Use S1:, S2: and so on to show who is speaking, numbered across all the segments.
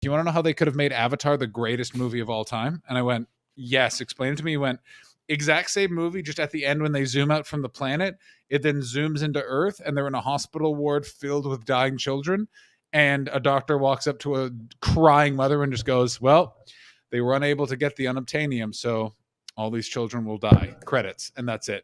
S1: do you want to know how they could have made Avatar the greatest movie of all time? And I went, yes. Explain it to me. He went, exact same movie, just at the end when they zoom out from the planet, it then zooms into Earth, and they're in a hospital ward filled with dying children. And a doctor walks up to a crying mother and just goes, well, they were unable to get the unobtainium, so all these children will die. Credits, and that's it.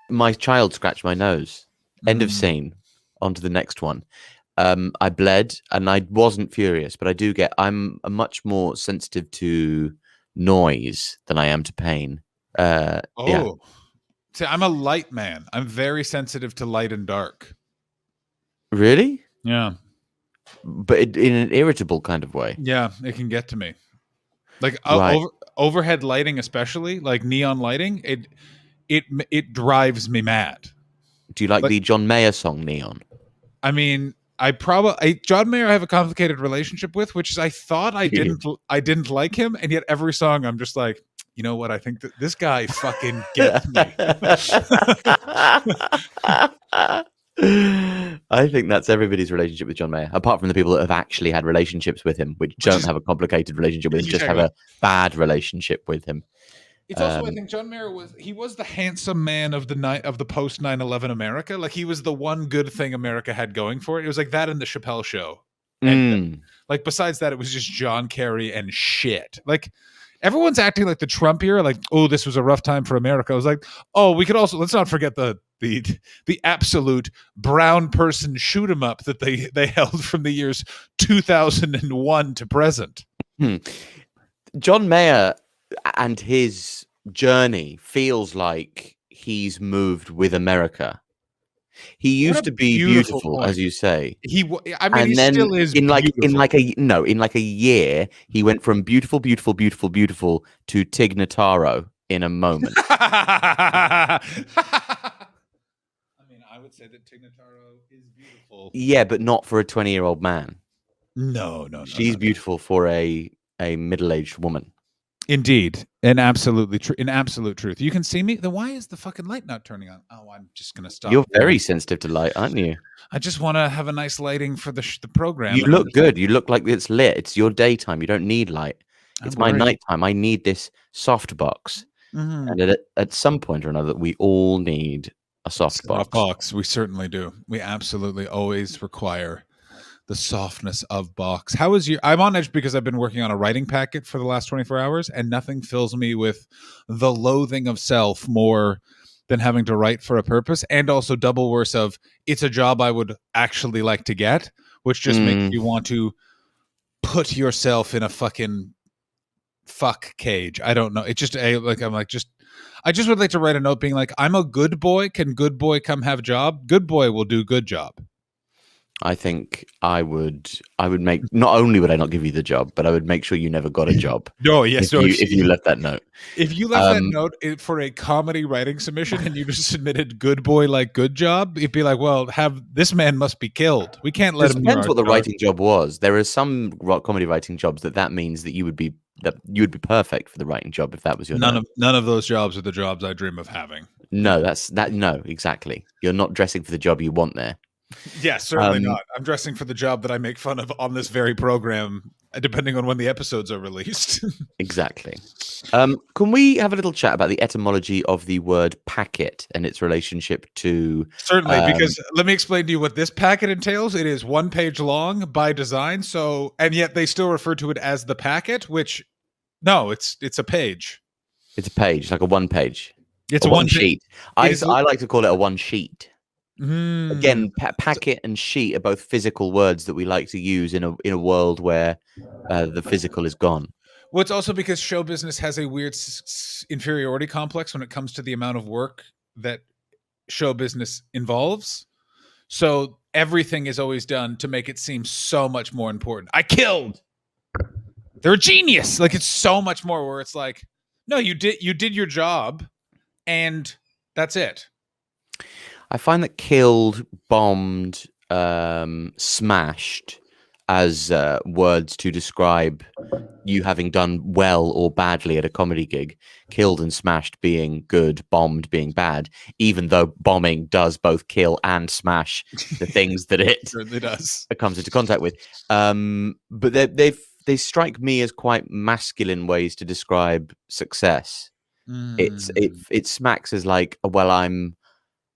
S2: My child scratched my nose. End of scene. On to the next one. I bled and I wasn't furious, but I'm a much more sensitive to noise than I am to pain. Yeah.
S1: See, I'm a light man. I'm very sensitive to light and dark.
S2: Really?
S1: Yeah.
S2: But in an irritable kind of way.
S1: Yeah, it can get to me. Like
S2: Right.
S1: overhead lighting, especially like neon lighting, it drives me mad.
S2: Do you like the John Mayer song Neon?
S1: I mean, John Mayer I have a complicated relationship with, which is I thought I didn't like him, and yet every song I'm just like, you know what? I think that this guy fucking gets me.
S2: I think that's everybody's relationship with John Mayer, apart from the people that have actually had relationships with him, which don't have a complicated relationship with him, just have a bad relationship with him.
S1: It's also, I think John Mayer was the handsome man of the post 9/11 America. Like, he was the one good thing America had going for it. It was like that in the Chappelle Show. And like, besides that, it was just John Kerry and shit. Like, everyone's acting like the Trump era, like, oh, this was a rough time for America. I was like, oh, we could also, let's not forget the absolute brown person shoot 'em up that they held from the years 2001 to present.
S2: John Mayer and his journey feels like he's moved with America. He used to be beautiful, as you say.
S1: He still is.
S2: In like a year, he went from beautiful to Tig Notaro in a moment.
S1: I mean, I would say that Tig Notaro is beautiful.
S2: Yeah, but not for a 20-year-old man.
S1: No.
S2: She's beautiful for a middle-aged woman.
S1: Indeed, in absolute truth. You can see me. Then why is the fucking light not turning on? Oh, I'm just gonna stop.
S2: You're very sensitive to light, aren't you?
S1: I just want to have a nice lighting for the program.
S2: You look good. You look like it's lit. It's your daytime. You don't need light. It's my nighttime. I need this soft box. And at some point or another, we all need a soft box.
S1: We certainly do. We absolutely always require the softness of box. How is I'm on edge because I've been working on a writing packet for the last 24 hours, and nothing fills me with the loathing of self more than having to write for a purpose, and also double worse of it's a job I would actually like to get, which just makes you want to put yourself in a fucking fuck cage. I don't know. It's just I just would like to write a note being like, I'm a good boy. Can good boy come have job? Good boy will do good job.
S2: I think I would make, not only would I not give you the job, but I would make sure you never got a job. If you left that note.
S1: If you left that note for a comedy writing submission and you just submitted good boy like good job, it'd be like, well, this man must be killed. We can't let him.
S2: It depends what the writing job was. There are some comedy writing jobs that means that you would be perfect for the writing job if that was your
S1: none of those jobs are the jobs I dream of having.
S2: No, no, exactly. You're not dressing for the job you want there.
S1: Yeah, certainly not. I'm dressing for the job that I make fun of on this very program, depending on when the episodes are released.
S2: Exactly. Can we have a little chat about the etymology of the word packet and its relationship to...
S1: Certainly, because let me explain to you what this packet entails. It is 1 page long by design, and yet they still refer to it as the packet, which, no, it's a page.
S2: It's a page, like a one page.
S1: It's a one
S2: sheet. I like to call it a one sheet. Again, packet and sheet are both physical words that we like to use in a world where the physical is gone.
S1: Well, it's also because show business has a weird inferiority complex when it comes to the amount of work that show business involves. So everything is always done to make it seem so much more important. I killed. they're a genius. Like it's so much more where it's like, no, you did your job, and that's it.
S2: I find that killed, bombed, smashed as words to describe you having done well or badly at a comedy gig. Killed and smashed being good, bombed being bad, even though bombing does both kill and smash the things that it
S1: Certainly does.
S2: comes into contact with. But they strike me as quite masculine ways to describe success. It smacks as like, well,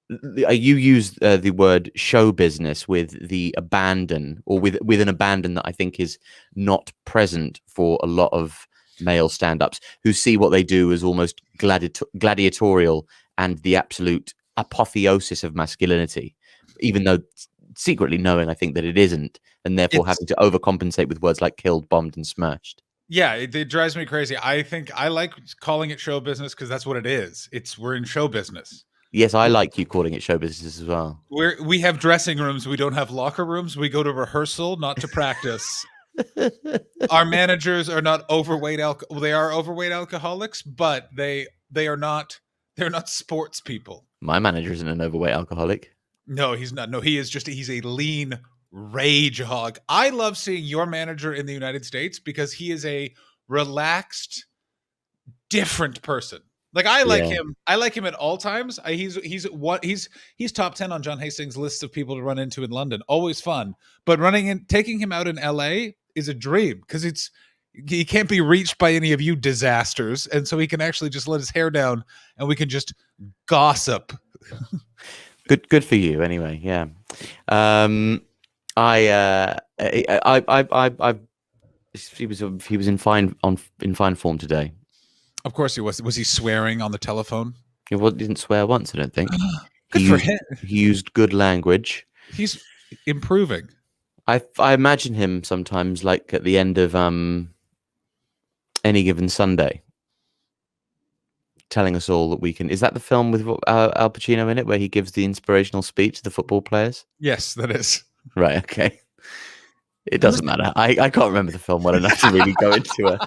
S2: you use the word show business with the abandon, or with an abandon that I think is not present for a lot of male stand-ups who see what they do as almost gladiatorial and the absolute apotheosis of masculinity, even though secretly knowing I think that it isn't, and therefore having to overcompensate with words like killed, bombed, and smashed.
S1: Yeah, it drives me crazy. I think I like calling it show business because that's what it is. We're in show business.
S2: Yes, I like you calling it show business as well.
S1: We have dressing rooms. We don't have locker rooms. We go to rehearsal, not to practice. Our managers are not overweight they are overweight alcoholics, but they are not. They're not sports people.
S2: My manager isn't an overweight alcoholic.
S1: No, he's not. No, he's a lean rage hog. I love seeing your manager in the United States because he is a relaxed, different person. Like I like him. I like him at all times. He's top 10 on John Hastings' list of people to run into in London. Always fun. But taking him out in LA is a dream because he can't be reached by any of you disasters, and so he can actually just let his hair down and we can just gossip.
S2: Good for you anyway. Yeah. He was in fine form today.
S1: Of course he was. Was he swearing on the telephone?
S2: He didn't swear once, I don't think.
S1: Good for him.
S2: He used good language.
S1: He's improving.
S2: I imagine him sometimes like at the end of Any Given Sunday, telling us all that we can. Is that the film with Al Pacino in it where he gives the inspirational speech to the football players?
S1: Yes, that is.
S2: Right. Okay. It doesn't matter. I can't remember the film well enough to really go into a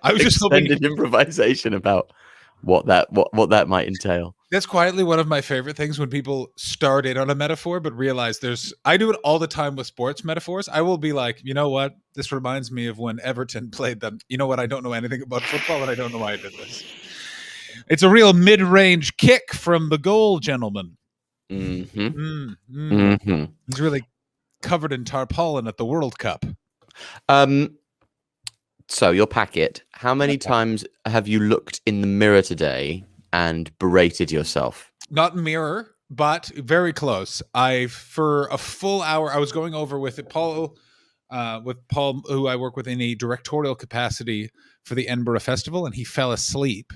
S1: I was just
S2: extended improvisation about what that might entail.
S1: That's quietly one of my favorite things when people start in on a metaphor but realize I do it all the time with sports metaphors. I will be like, you know what? This reminds me of when Everton played them. You know what? I don't know anything about football and I don't know why I did this. It's a real mid-range kick from the goal, gentlemen.
S2: Mm-hmm.
S1: He's really covered in tarpaulin at the World Cup.
S2: So your packet, how many times have you looked in the mirror today and berated yourself?
S1: Not mirror, but very close. For a full hour, I was going over with Paul, who I work with in a directorial capacity for the Edinburgh Festival, and he fell asleep.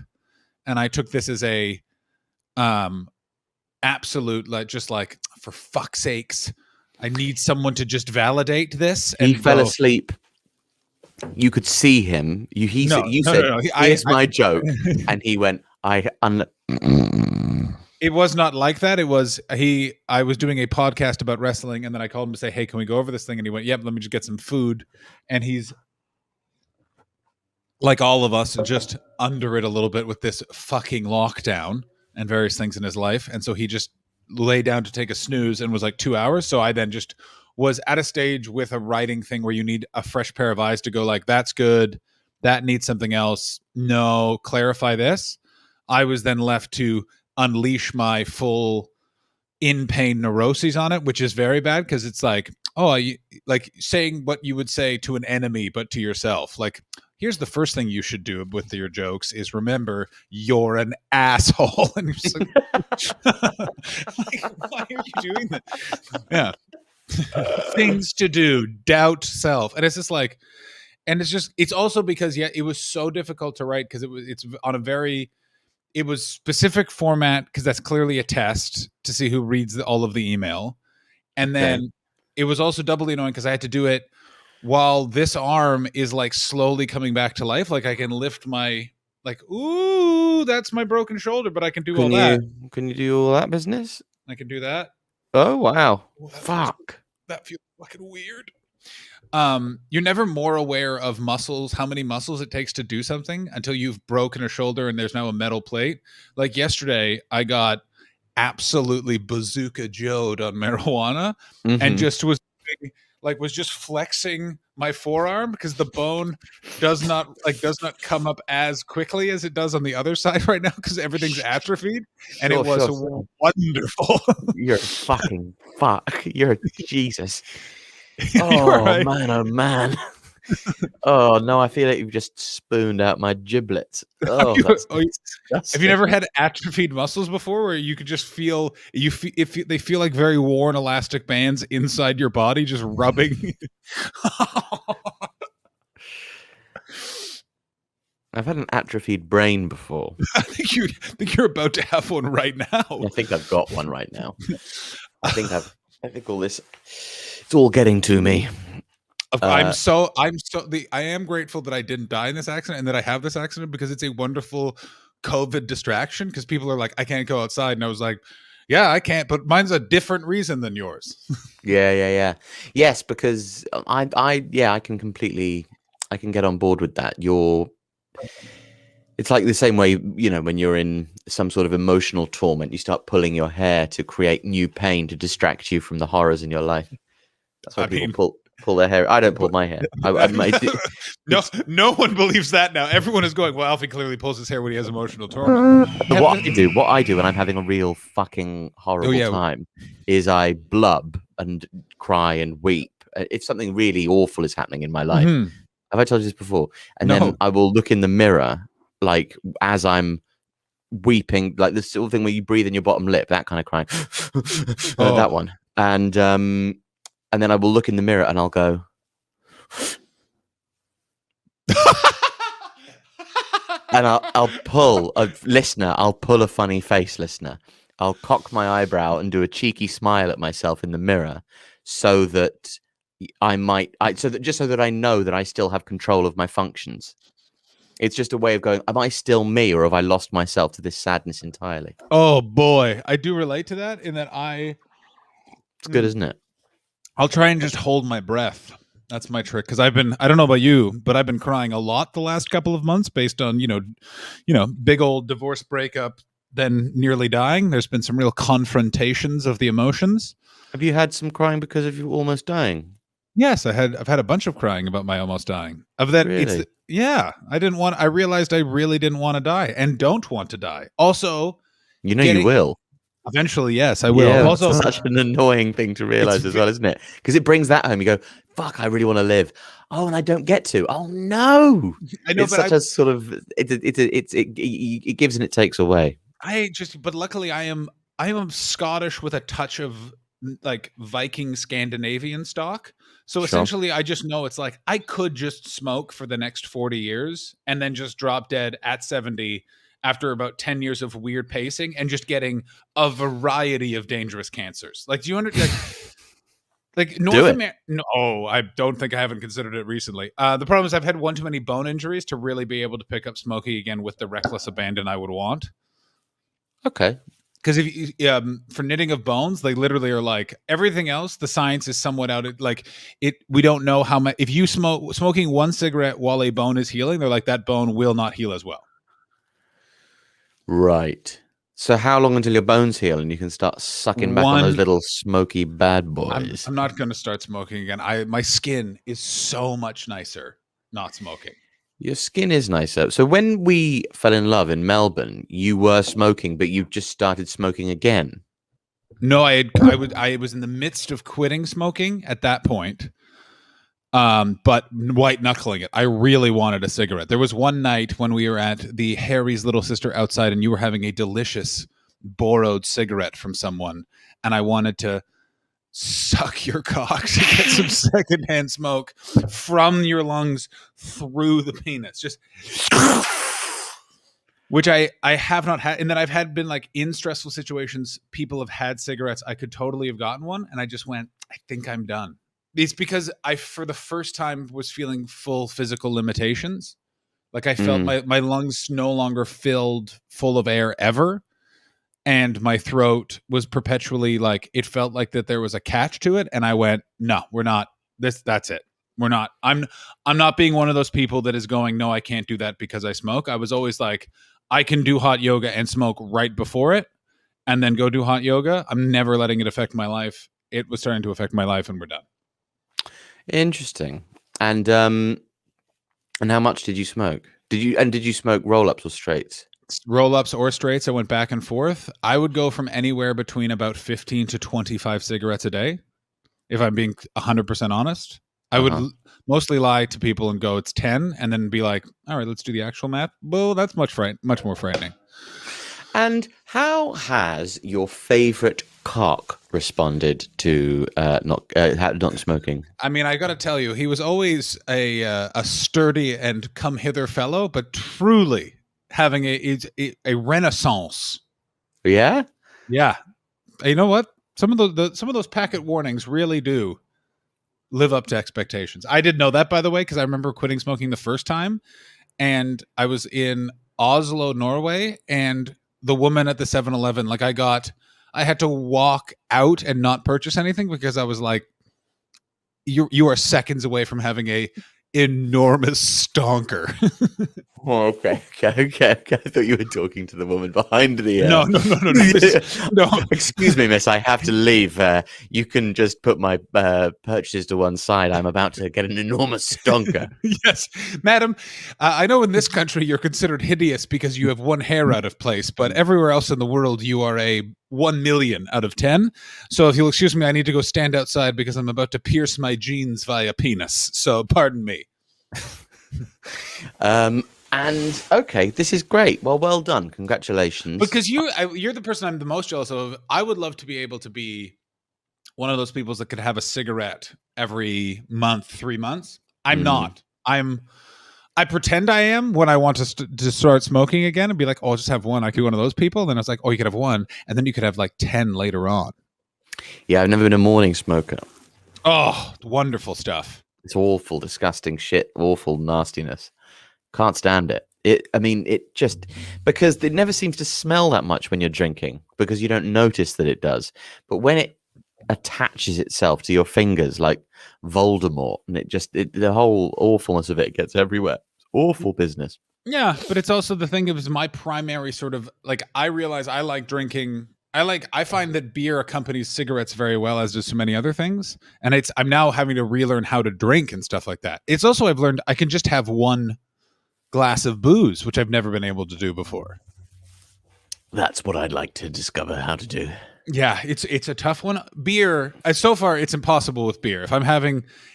S1: And I took this as a absolute, like, for fuck's sakes, I need someone to just validate this. And
S2: he fell asleep. You could see him. You said, "Here's my joke," and he went, It
S1: was not like that. It was I was doing a podcast about wrestling, and then I called him to say, "Hey, can we go over this thing?" And he went, "Yep, let me just get some food." And he's like all of us, just under it a little bit with this fucking lockdown and various things in his life. And so he just lay down to take a snooze and was like 2 hours. So I then just was at a stage with a writing thing where you need a fresh pair of eyes to go like, that's good. That needs something else. No, clarify this. I was then left to unleash my full in pain neuroses on it, which is very bad because it's like, like saying what you would say to an enemy, but to yourself. Like, here's the first thing you should do with your jokes is remember you're an asshole. And you're just like, like, why are you doing that? Yeah. Things to do, doubt self. And it's just like, and it's also because, it was so difficult to write because it was specific format because that's clearly a test to see who reads all of the email. And then it was also doubly annoying because I had to do it while this arm is like slowly coming back to life. Like I can lift ooh, that's my broken shoulder, but I can do all that.
S2: Can you do all that business?
S1: I can do that.
S2: Oh, wow.
S1: Oh,
S2: Fuck.
S1: That feels fucking weird. You're never more aware of muscles, how many muscles it takes to do something until you've broken a shoulder and there's now a metal plate. Like yesterday, I got absolutely bazooka joed on marijuana and
S2: Hmm.
S1: just was just flexing my forearm because the bone does not come up as quickly as it does on the other side right now because everything's atrophied, and it
S2: Sure,
S1: was
S2: sure, sure.
S1: wonderful.
S2: You're a fucking fuck. You're a Jesus.
S1: You're
S2: Oh
S1: right.
S2: man, oh man. Oh no, I feel like you've just spooned out my giblets. Oh, that's
S1: Have you
S2: disgusting.
S1: never had atrophied muscles before, where you could just feel if they feel like very worn elastic bands inside your body, just rubbing?
S2: I've had an atrophied brain before.
S1: I think you're about to have one right now.
S2: I think I've got one right now. I think all this, it's all getting to me.
S1: I'm so I am grateful that I didn't die in this accident and that I have this accident because it's a wonderful COVID distraction because people are like, I can't go outside. And I was like, yeah, I can't, but mine's a different reason than yours.
S2: Yeah. Yes, because yeah, I can get on board with that. It's like the same way, when you're in some sort of emotional torment, you start pulling your hair to create new pain to distract you from the horrors in your life. That's why
S1: I
S2: people
S1: mean,
S2: pull their hair. I don't pull
S1: but
S2: my hair. I might do.
S1: no,
S2: It's
S1: no one believes that now. Everyone is going, well, Alfie clearly pulls his hair when he has emotional torment.
S2: what I do when I'm having a real fucking
S1: Oh
S2: horrible
S1: yeah,
S2: time is I blub and cry and weep. If something really awful is happening in my life,
S1: mhm.
S2: have I told you this before? And then
S1: No.
S2: I will look in the mirror, like as I'm weeping, like this sort of thing where you breathe in your bottom lip, that kind of crying, that
S1: Oh.
S2: one. And then I will look in the mirror and I'll go, and I'll pull a listener. I'll pull a funny face, listener. I'll cock my eyebrow and do a cheeky smile at myself in the mirror, so that so that I know that I still have control of my functions. It's just a way of going, am I still me, or have I lost myself to this sadness entirely?
S1: Oh boy, I do relate to that in that
S2: It's good, isn't it?
S1: I'll try and just hold my breath. That's my trick because I don't know about you, but I've been crying a lot the last couple of months based on, big old divorce breakup, then nearly dying. There's been some real confrontations of the emotions.
S2: Have you had some crying because of you almost dying?
S1: Yes, I've had a bunch of crying about my almost dying. Of that
S2: Really?
S1: yeah, I realized I really didn't want to die and don't want to die. Also,
S2: You know you
S1: getting
S2: will.
S1: eventually, yes, I will.
S2: Yeah, that's
S1: Also,
S2: such an annoying thing to
S1: it's
S2: realize as well, isn't it? Because it brings that home. You go, fuck, I really want to live. Oh, and I don't get to. Oh no!
S1: I know,
S2: It's
S1: but
S2: such a sort of it gives and it takes away.
S1: but luckily I am Scottish with a touch of like Viking Scandinavian stock. So
S2: Sure.
S1: essentially I just know it's like I could just smoke for the next 40 years and then just drop dead at 70 after about 10 years of weird pacing and just getting a variety of dangerous cancers. Like do you understand like
S2: Do
S1: North
S2: it.
S1: America? No, oh, I don't think I haven't considered it recently. The problem is I've had one too many bone injuries to really be able to pick up smoking again with the reckless abandon I would want.
S2: Okay.
S1: Because if for knitting of bones, they literally are like everything else. The science is somewhat out. Like it, we don't know how much. If you smoking one cigarette while a bone is healing, they're like that bone will not heal as well.
S2: Right. So how long until your bones heal and you can start sucking back on those
S1: One,
S2: little smoky bad
S1: I'm
S2: boys?
S1: I'm not going to start smoking again. My skin is so much nicer not smoking.
S2: Your skin is nicer. So when we fell in love in Melbourne, you were smoking, but you just started smoking again.
S1: No, I was in the midst of quitting smoking at that point. But white knuckling it. I really wanted a cigarette. There was one night when we were at the Harry's little sister outside, and you were having a delicious borrowed cigarette from someone, and I wanted to suck your cock to get some secondhand smoke from your lungs through the penis, just which I have not had, and then I've had been like in stressful situations. People have had cigarettes. I could totally have gotten one, and I just went. I think I'm done. It's because I, for the first time, was feeling full physical limitations. Like I felt
S2: Mm.
S1: my lungs no longer filled full of air ever. And my throat was perpetually like, it felt like that there was a catch to it. And I went, no, we're not. That's it. We're not. I'm not being one of those people that is going, no, I can't do that because I smoke. I was always like, I can do hot yoga and smoke right before it and then go do hot yoga. I'm never letting it affect my life. It was starting to affect my life and we're done.
S2: Interesting. And how much did you smoke? Did you smoke roll-ups or straights?
S1: Roll-ups or straights, I went back and forth. I would go from anywhere between about 15 to 25 cigarettes a day, if I'm being 100% honest. I would mostly lie to people and go, it's 10, and then be like, all right, let's do the actual math. Well, that's much more frightening.
S2: And how has your favorite cock responded to not smoking?
S1: I mean, I got to tell you, he was always a sturdy and come hither fellow, but truly having a renaissance.
S2: Yeah?
S1: Yeah. You know what? Some of those packet warnings really do live up to expectations. I did know that, by the way, because I remember quitting smoking the first time, and I was in Oslo, Norway, and the woman at the 7-Eleven, like I had to walk out and not purchase anything because I was like, you are seconds away from having a enormous stonker.
S2: Oh, okay. I thought you were talking to the woman behind the.
S1: No. No.
S2: Excuse me, miss. I have to leave. You can just put my purchases to one side. I'm about to get an enormous stonker.
S1: Yes, madam. I know in this country you're considered hideous because you have one hair out of place, but everywhere else in the world you are a 1 million out of 10. So if you'll excuse me, I need to go stand outside because I'm about to pierce my jeans via penis. So pardon me.
S2: And okay, this is great. Well done. Congratulations.
S1: Because you're the person I'm the most jealous of. I would love to be able to be one of those people that could have a cigarette every month, 3 months. I'm not. I pretend I am when I want to start smoking again and be like, oh, I'll just have one. I could be one of those people. And then I was like, oh, you could have one. And then you could have like 10 later on.
S2: Yeah, I've never been a morning smoker.
S1: Oh, wonderful stuff.
S2: It's awful, disgusting shit, awful nastiness. Can't stand it. It just because it never seems to smell that much when you're drinking because you don't notice that it does. But when it attaches itself to your fingers like Voldemort, and the whole awfulness of it gets everywhere. It's awful business.
S1: Yeah, but it's also the thing of my primary sort of like I realize I like drinking. I find that beer accompanies cigarettes very well, as does so many other things. And I'm now having to relearn how to drink and stuff like that. It's also I've learned I can just have one glass of booze, which I've never been able to do before.
S2: That's what I'd like to discover how to do.
S1: Yeah, it's a tough one. Beer, so far it's impossible with beer.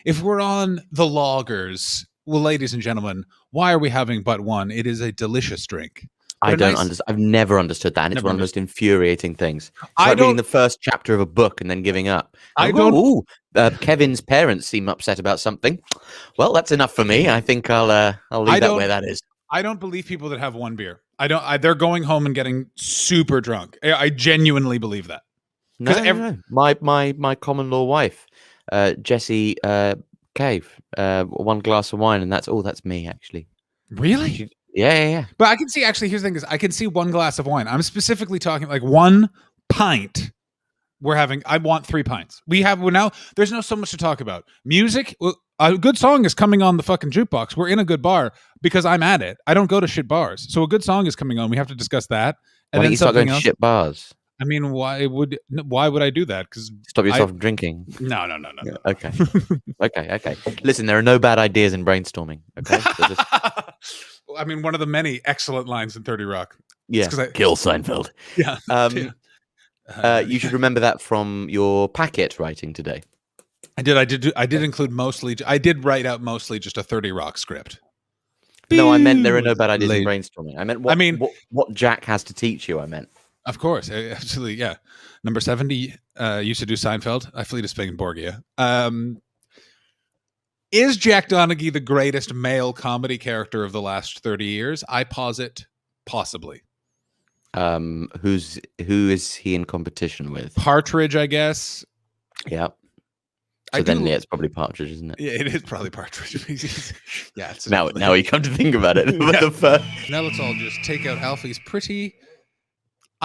S1: If we're on the lagers, well, ladies and gentlemen, why are we having but one? It is a delicious drink.
S2: I don't understand. I've never understood that. And it's one of the most infuriating things. It's like reading the first chapter of a book and then giving up. Kevin's parents seem upset about something. Well, that's enough for me. I think I'll leave that where that is.
S1: I don't believe people that have one beer. They're going home and getting super drunk. I genuinely believe that.
S2: No. My common law wife, Jessie Cave, one glass of wine, and that's me actually.
S1: Really?
S2: Yeah.
S1: But I can see, actually, here's the thing is I can see one glass of wine. I'm specifically talking like 1 pint. I want 3 pints. There's no so much to talk about. Music, a good song is coming on the fucking jukebox. We're in a good bar because I'm at it. I don't go to shit bars. So a good song is coming on. We have to discuss that. And
S2: why don't you start going to shit bars?
S1: I mean, why would I do that? Because
S2: stop yourself from drinking.
S1: No.
S2: Okay. Okay. Listen, there are no bad ideas in brainstorming. Okay. So
S1: I mean, one of the many excellent lines in 30 Rock.
S2: Yeah. Kill Seinfeld.
S1: Yeah.
S2: You should remember that from your packet writing today.
S1: I did include mostly. I did write out mostly just a 30 Rock script.
S2: No, I meant there are no bad ideas in brainstorming. I meant what Jack has to teach you. I meant.
S1: Of course, absolutely, yeah. Number 70 used to do Seinfeld. I flee to Spain, Borgia. Is Jack Donaghy the greatest male comedy character of the last 30 years? I posit possibly.
S2: Who is he in competition with?
S1: Partridge, I guess.
S2: Yeah. So it's probably Partridge, isn't it?
S1: Yeah, it is probably Partridge. Yeah.
S2: Now you come to think about it.
S1: Now let's all just take out Alfie's pretty.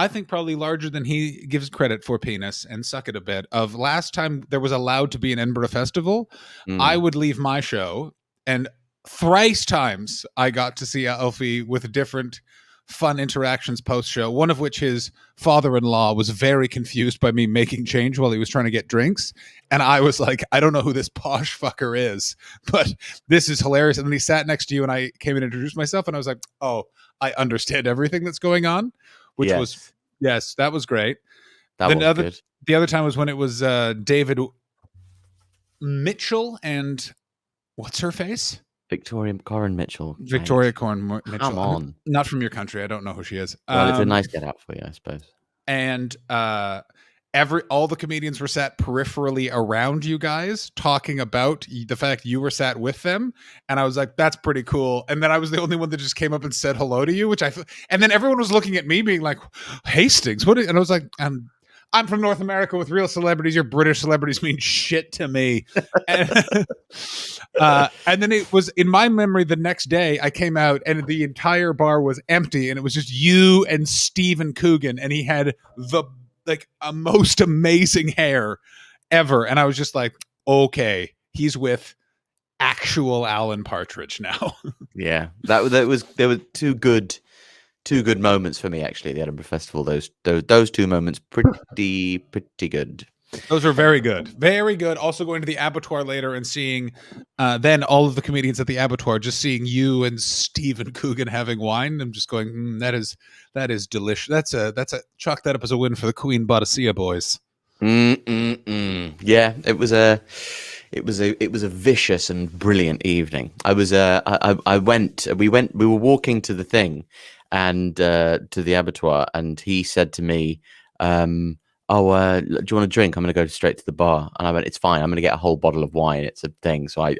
S1: I think probably larger than he gives credit for penis, and suck it a bit. Of last time there was allowed to be an Edinburgh Festival, I
S2: Mm.
S1: would leave my show, and thrice times I got to see Alfie with different fun interactions post show. One of which his father-in-law was very confused by me making change while he was trying to get drinks, and I was like, I don't know who this posh fucker is, but this is hilarious. And then he sat next to you, and I came and introduced myself, and I was like, oh, I understand everything that's going on, which was,
S2: Yes,
S1: yes, that was great.
S2: that
S1: Then
S2: was good.
S1: the other time was when it was David Mitchell and what's her face?
S2: Victoria Corin Mitchell,
S1: Victoria
S2: mate.
S1: Corn Mitchell.
S2: Come on.
S1: Not from your country. I don't know who she is.
S2: Well, it's a nice get out for you, I suppose.
S1: And all the comedians were sat peripherally around you guys talking about the fact you were sat with them, and I was like, that's pretty cool. And then I was the only one that just came up and said hello to you, which and then everyone was looking at me being like, Hastings, and I was like, I'm from North America with real celebrities. Your British celebrities mean shit to me. And, and then it was, in my memory, the next day I came out and the entire bar was empty, and it was just you and Stephen Coogan, and he had the a most amazing hair ever. And I was just like, okay, he's with actual Alan Partridge now.
S2: Yeah, there were two good moments for me actually at the Edinburgh Festival. Those two moments pretty good.
S1: Those are very good. Very good. Also going to the abattoir later and seeing then all of the comedians at the abattoir, just seeing you and Stephen Coogan having wine. I'm just going, that is delicious. That's a chalk that up as a win for the Queen Boadicea boys.
S2: Yeah, it was a vicious and brilliant evening. We were walking to the thing and to the abattoir, and he said to me, do you want a drink? I'm going to go straight to the bar. And I went, it's fine. I'm going to get a whole bottle of wine. It's a thing. So I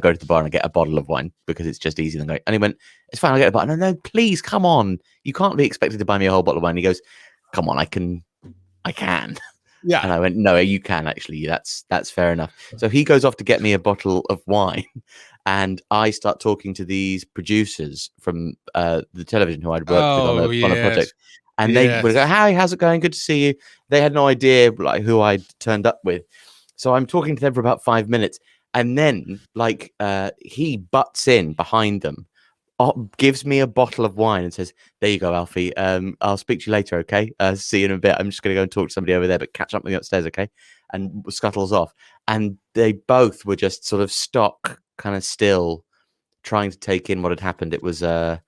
S2: go to the bar and I get a bottle of wine because it's just easier than going. And he went, it's fine. I'll get a bottle. No, please, come on. You can't be expected to buy me a whole bottle of wine. He goes, come on, I can.
S1: Yeah.
S2: And I went, no, you can actually. That's fair enough. So he goes off to get me a bottle of wine. And I start talking to these producers from the television who I'd worked with on a project. And they would go, "Hi, how's it going? Good to see you." They had no idea like who I'd turned up with. So I'm talking to them for about 5 minutes. And then he butts in behind them, gives me a bottle of wine and says, there you go, Alfie. I'll speak to you later, okay? See you in a bit. I'm just going to go and talk to somebody over there, but catch up with me upstairs, okay? And scuttles off. And they both were just sort of stock, kind of still, trying to take in what had happened. It was a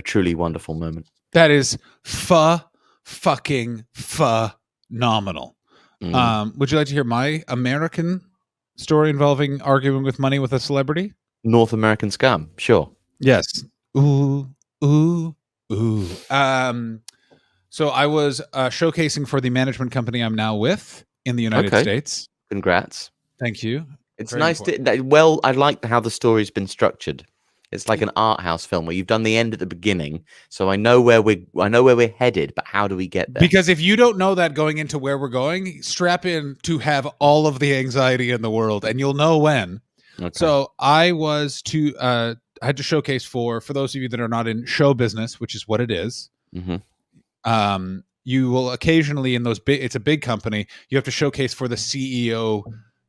S2: truly wonderful moment.
S1: That is fucking phenomenal. Would you like to hear my American story involving arguing with money with a celebrity?
S2: North American scum, sure.
S1: Yes. Ooh. So I was showcasing for the management company I'm now with in the United States.
S2: Congrats.
S1: Thank you.
S2: It's very nice I like how the story's been structured. It's like an art house film where you've done the end at the beginning, so I know where we're headed, but how do we get there?
S1: Because if you don't know that going into where we're going, strap in to have all of the anxiety in the world, and you'll know when. Okay. So I had to showcase for those of you that are not in show business, which is what it is. Mm-hmm. You will occasionally in those it's a big company. You have to showcase for the CEO.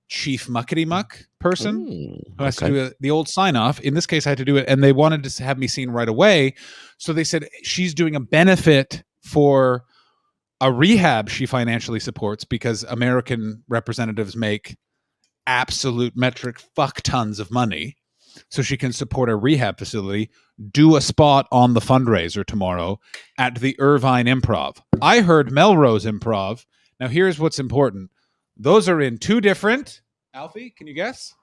S1: Chief muckety muck person who has to do the old sign off. In this case, I had to do it, and they wanted to have me seen right away. So they said she's doing a benefit for a rehab she financially supports because American representatives make absolute metric fuck tons of money. So she can support a rehab facility, do a spot on the fundraiser tomorrow at the Irvine Improv. I heard Melrose Improv. Now here's what's important. Those are in two different, Alfie, can you guess?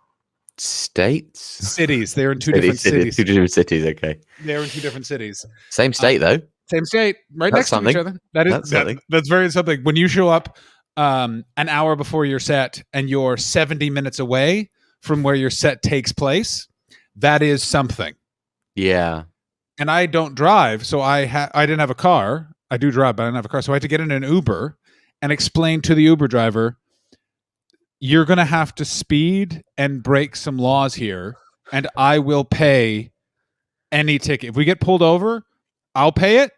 S2: Cities.
S1: They're in two different cities.
S2: Two different cities, okay.
S1: They're in two different cities.
S2: Same state, though.
S1: Same state, right next to each other. That's very something. When you show up an hour before your set and you're 70 minutes away from where your set takes place, that is something.
S2: Yeah.
S1: And I don't drive, so I didn't have a car. I do drive, but I didn't have a car. So I had to get in an Uber and explain to the Uber driver, you're going to have to speed and break some laws here, and I will pay any ticket. If we get pulled over, I'll pay it.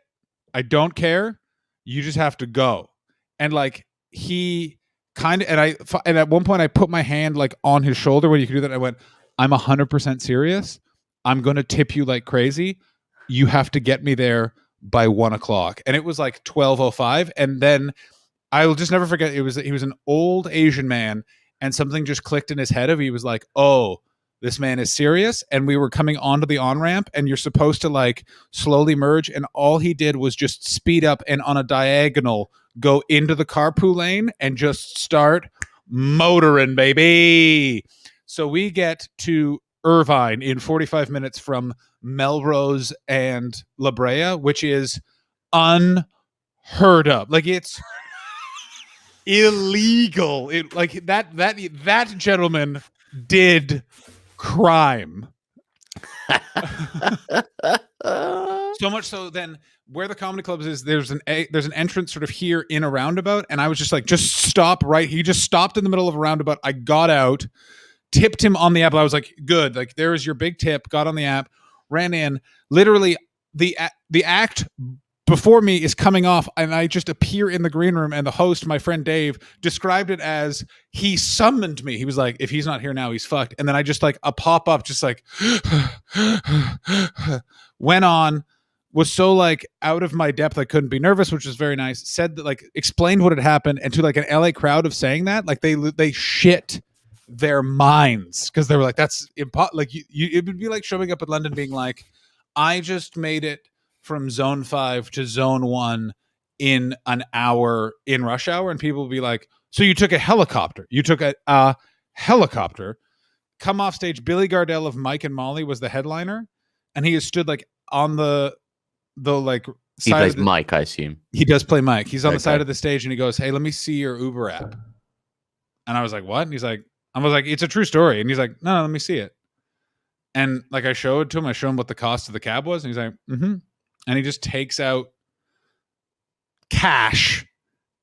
S1: I don't care. You just have to go. And like he kind of, and at one point I put my hand like on his shoulder when you could do that. I went, I'm 100% serious. I'm going to tip you like crazy. You have to get me there by 1 o'clock. And it was like 12:05. And then I will just never forget. He was an old Asian man, and something just clicked in his head. He was like, "Oh, this man is serious." And we were coming onto the on ramp, and you're supposed to like slowly merge. And all he did was just speed up and on a diagonal go into the carpool lane and just start motoring, baby. So we get to Irvine in 45 minutes from Melrose and La Brea, which is unheard of. Like it's illegal. It like that gentleman did crime. So much so then where the comedy clubs is, there's an entrance sort of here in a roundabout, and I was just like, just stop right. He just stopped in the middle of a roundabout. I got out, tipped him on the app. I was like, good, like there is your big tip. Got on the app, ran in. Literally, the act before me is coming off, and I just appear in the green room, and the host, my friend Dave, described it as he summoned me. He was like, if he's not here now, he's fucked. And then I just like a pop up, just like went on, was so like out of my depth I couldn't be nervous, which was very nice. Said that, like, explained what had happened, and to like an LA crowd of saying that, like they shit their minds because they were like, that's like you it would be like showing up at London being like, I just made it from zone 5 to zone 1 in an hour in rush hour, and people will be like, so you took a helicopter, come off stage. Billy Gardell of Mike and Molly was the headliner, and he has stood like on the like
S2: he
S1: side
S2: plays
S1: of the,
S2: Mike, I assume.
S1: He does play Mike. He's on the
S2: Okay.
S1: side of the stage, and he goes, hey, let me see your Uber app. And I was like, what? And he's like, I was like, it's a true story. And he's like, no, let me see it. And like I showed it to him, I showed him what the cost of the cab was, and he's like, mm-hmm. And he just takes out cash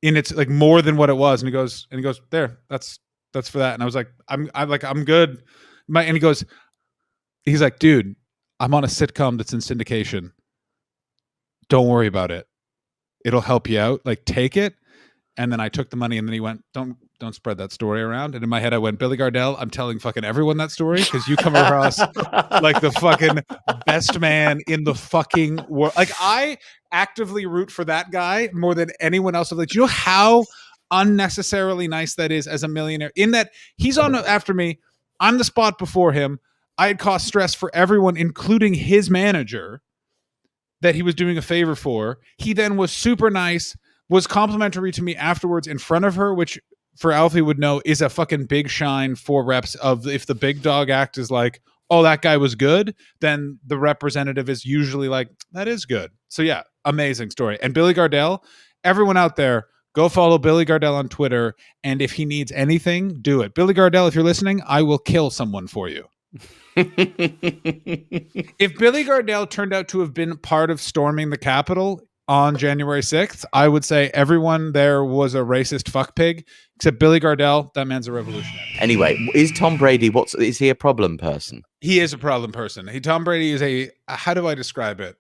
S1: in its like more than what it was, and he goes, there, that's for that. And I was like, I'm good. And he's like, dude, I'm on a sitcom that's in syndication. Don't worry about it. It'll help you out. Like, take it. And then I took the money, and then he went, don't spread that story around. And in my head I went, Billy Gardell, I'm telling fucking everyone that story because you come across like the fucking best man in the fucking world. Like, I actively root for that guy more than anyone else. Like, you know how unnecessarily nice that is as a millionaire, in that he's on after me. I'm the spot before him. I had caused stress for everyone, including his manager, that he was doing a favor for. He then was super nice, was complimentary to me afterwards in front of her, which for Alfie would know is a fucking big shine for reps of, if the big dog act is like, oh, that guy was good, then the representative is usually like, that is good. So yeah, amazing story. And Billy Gardell, everyone out there, go follow Billy Gardell on Twitter. And if he needs anything, do it. Billy Gardell, if you're listening, I will kill someone for you. If Billy Gardell turned out to have been part of storming the Capitol on January 6th, I would say everyone there was a racist fuck pig, except Billy Gardell. That man's a revolutionary.
S2: Anyway, is Tom Brady, is he a problem person?
S1: He is a problem person. Tom Brady is how do I describe it?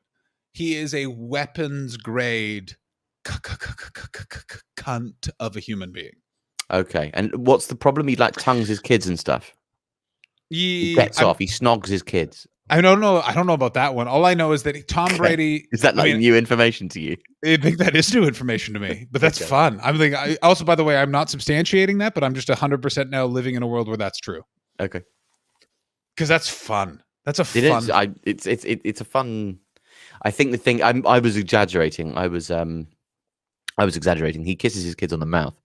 S1: He is a weapons grade cunt of a human being.
S2: Okay. And what's the problem? He like tongues his kids and stuff. He gets off. He snogs his kids.
S1: I don't know about that one. All I know is that Tom Brady.
S2: Is that like new information to you?
S1: I think that is new information to me, but that's fun. I'm like, also, by the way, I'm not substantiating that, but I'm just 100% now living in a world where that's true.
S2: Okay.
S1: Because that's fun. That's a
S2: it
S1: fun.
S2: Is. It's a fun. I think the thing I was exaggerating. I was exaggerating. He kisses his kids on the mouth,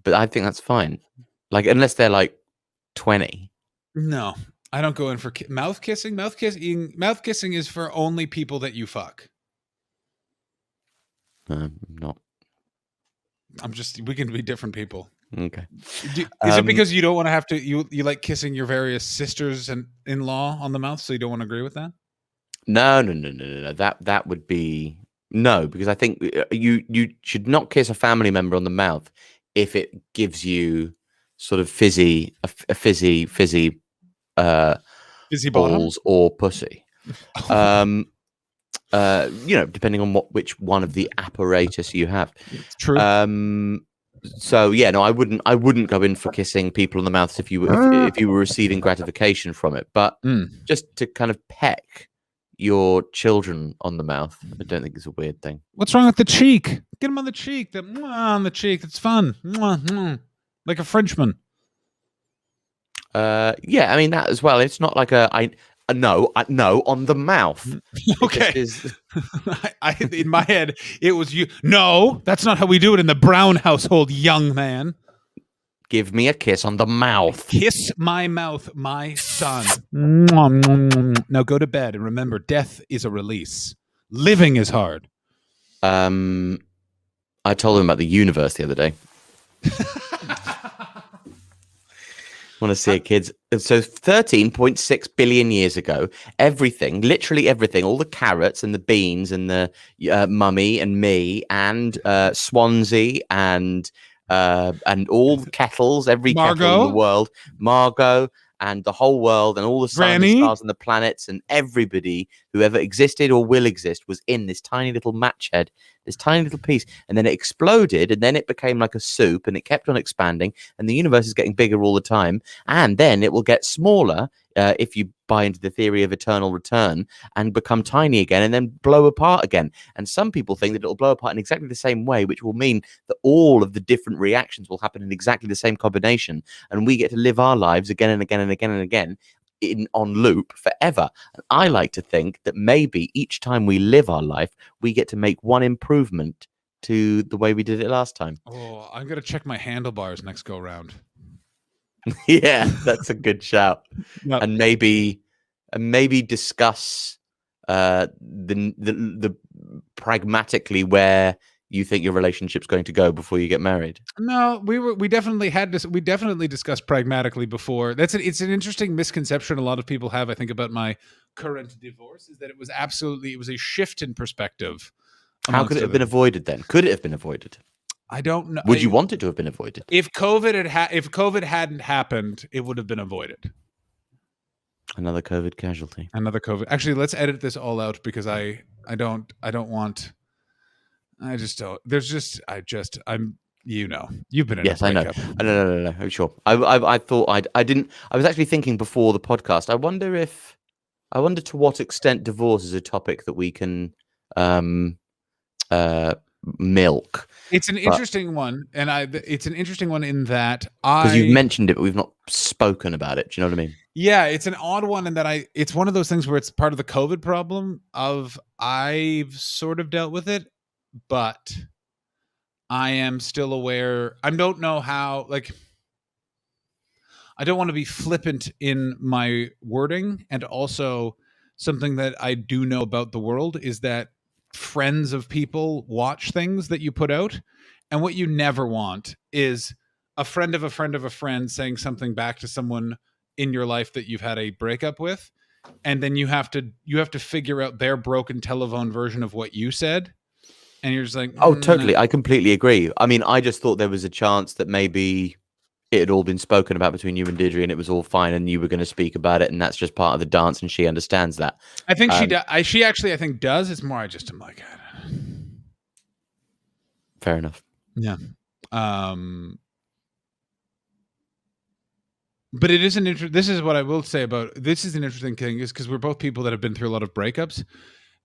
S2: but I think that's fine. Like, unless they're like 20.
S1: No, I don't go in for mouth kissing. Mouth kissing is for only people that you fuck.
S2: Not.
S1: We can be different people.
S2: Okay.
S1: Is it because you don't want to have to, you like kissing your various sisters and in-law on the mouth, so you don't want to agree with that?
S2: No. That would be no, because I think you should not kiss a family member on the mouth if it gives you sort of fizzy
S1: Fizzy balls
S2: or pussy. Depending on which one of the apparatus you have.
S1: It's true.
S2: So yeah, no, I wouldn't go in for kissing people on the mouth if you were receiving gratification from it, but just to kind of peck your children on the mouth, I don't think it's a weird thing.
S1: What's wrong with the cheek? Get them on the cheek. On the cheek. It's fun. Like a Frenchman.
S2: Yeah, I mean that as well. It's not like no on the mouth.
S1: Okay. In my head, it was you. No, that's not how we do it in the Brown household, young man.
S2: Give me a kiss on the mouth.
S1: Kiss my mouth, my son. Now go to bed and remember, death is a release. Living is hard.
S2: I told him about the universe the other day. Want to see it, kids? So 13.6 billion years ago, everything, literally everything, all the carrots and the beans and the mummy and me and Swansea and all the kettles, every kettle in the world, Margot, and the whole world and all the sun and the stars and the planets and everybody who ever existed or will exist was in this tiny little match head, this tiny little piece. And then it exploded and then it became like a soup and it kept on expanding and the universe is getting bigger all the time. And then it will get smaller if you buy into the theory of eternal return and become tiny again and then blow apart again. And some people think that it'll blow apart in exactly the same way, which will mean that all of the different reactions will happen in exactly the same combination. And we get to live our lives again and again and again and again on loop forever. And I like to think that maybe each time we live our life, we get to make one improvement to the way we did it last time.
S1: Oh, I'm going to check my handlebars next go round.
S2: Yeah, that's a good shout. Yep. And maybe discuss the pragmatically where you think your relationship's going to go before you get married.
S1: No, we definitely discussed pragmatically before. It's an interesting misconception a lot of people have, I think, about my current divorce, is that it was a shift in perspective.
S2: How could it have been avoided then? Could it have been avoided?
S1: I don't know.
S2: Would you want it to have been avoided?
S1: If COVID hadn't happened, it would have been avoided.
S2: Another COVID casualty.
S1: Another COVID. Actually, let's edit this all out because I don't want. I just don't. I'm. You've been in a breakup.
S2: I know. No. I'm sure. I thought I didn't. I was actually thinking before the podcast. I wonder to what extent divorce is a topic that we can milk.
S1: It's an interesting one, and it's an interesting one in that
S2: because you've mentioned it, but we've not spoken about it. Do you know what I mean?
S1: Yeah, it's an odd one in that it's one of those things where it's part of the COVID problem of I've sort of dealt with it, but I am still aware. I don't know how, I don't want to be flippant in my wording. And also something that I do know about the world is that friends of people watch things that you put out. And what you never want is a friend of a friend of a friend saying something back to someone in your life that you've had a breakup with. And then you have to figure out their broken telephone version of what you said. And you're just like,
S2: oh, totally. I completely agree. I mean, I just thought there was a chance that maybe it had all been spoken about between you and Deirdre and it was all fine and you were going to speak about it and that's just part of the dance and she understands that.
S1: I think she actually, I think, does. It's more I just am like,
S2: fair enough.
S1: Yeah. But it is this is what I will say about this is an interesting thing is because we're both people that have been through a lot of breakups.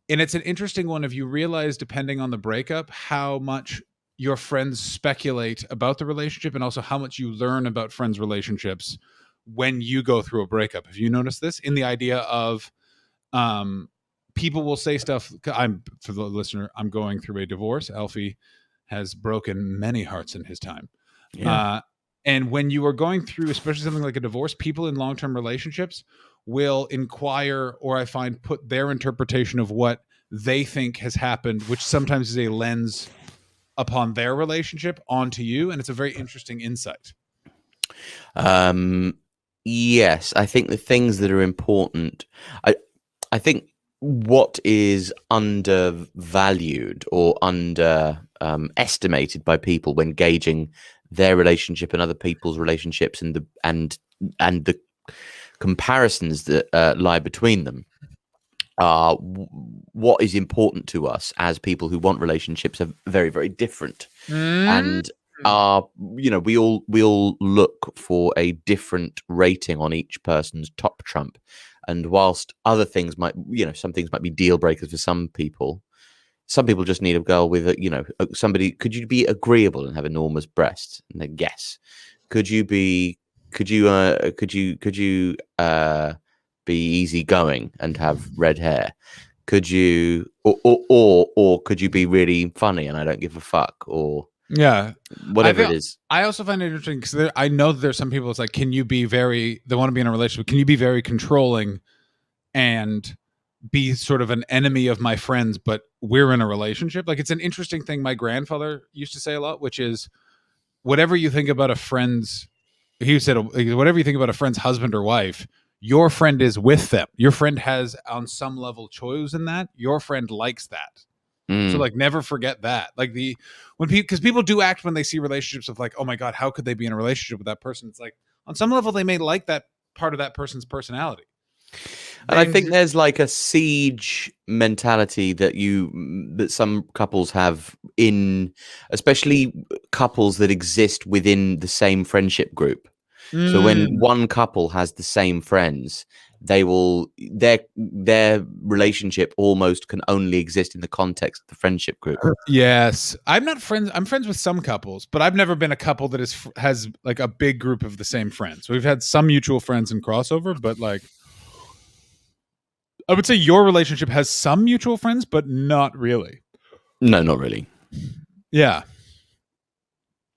S1: And it's an interesting one if you realize, depending on the breakup, how much your friends speculate about the relationship and also how much you learn about friends' relationships when you go through a breakup. Have you noticed this in the idea of people will say stuff? For the listener, I'm going through a divorce. Alfie has broken many hearts in his time.
S2: Yeah.
S1: And when you are going through, especially something like a divorce, people in long-term relationships will inquire, or I find put their interpretation of what they think has happened, which sometimes is a lens upon their relationship onto you. And it's a very interesting insight.
S2: Yes, I think the things that are important, I think what is undervalued or estimated by people when gauging their relationship and other people's relationships and the comparisons that lie between them what is important to us as people who want relationships are very, very different.
S1: Mm.
S2: And we all look for a different rating on each person's top trump. And whilst other things might, some things might be deal breakers for some people just need a girl with somebody. Could you be agreeable and have enormous breasts? And then yes. Could you be easygoing and have red hair? Could you, or could you be really funny and I don't give a fuck, or
S1: Yeah.
S2: whatever it is?
S1: I also find it interesting because I know that there's some people. It's like, can you be they want to be in a relationship? Can you be very controlling and be sort of an enemy of my friends, but we're in a relationship? Like, it's an interesting thing my grandfather used to say a lot, which is whatever you think about a friend's, he said, whatever you think about a friend's husband or wife, your friend is with them. Your friend has on some level chosen that. Your friend likes that. So like never forget that. Like when people, because people do act when they see relationships of like, oh my God, how could they be in a relationship with that person? It's like on some level they may like that part of that person's personality.
S2: And I think there's like a siege mentality that some couples have, especially couples that exist within the same friendship group. So when one couple has the same friends, their relationship almost can only exist in the context of the friendship group.
S1: Yes, I'm friends with some couples, but I've never been a couple that has like a big group of the same friends. We've had some mutual friends and crossover, but like I would say your relationship has some mutual friends, but not really.
S2: No, not really.
S1: Yeah.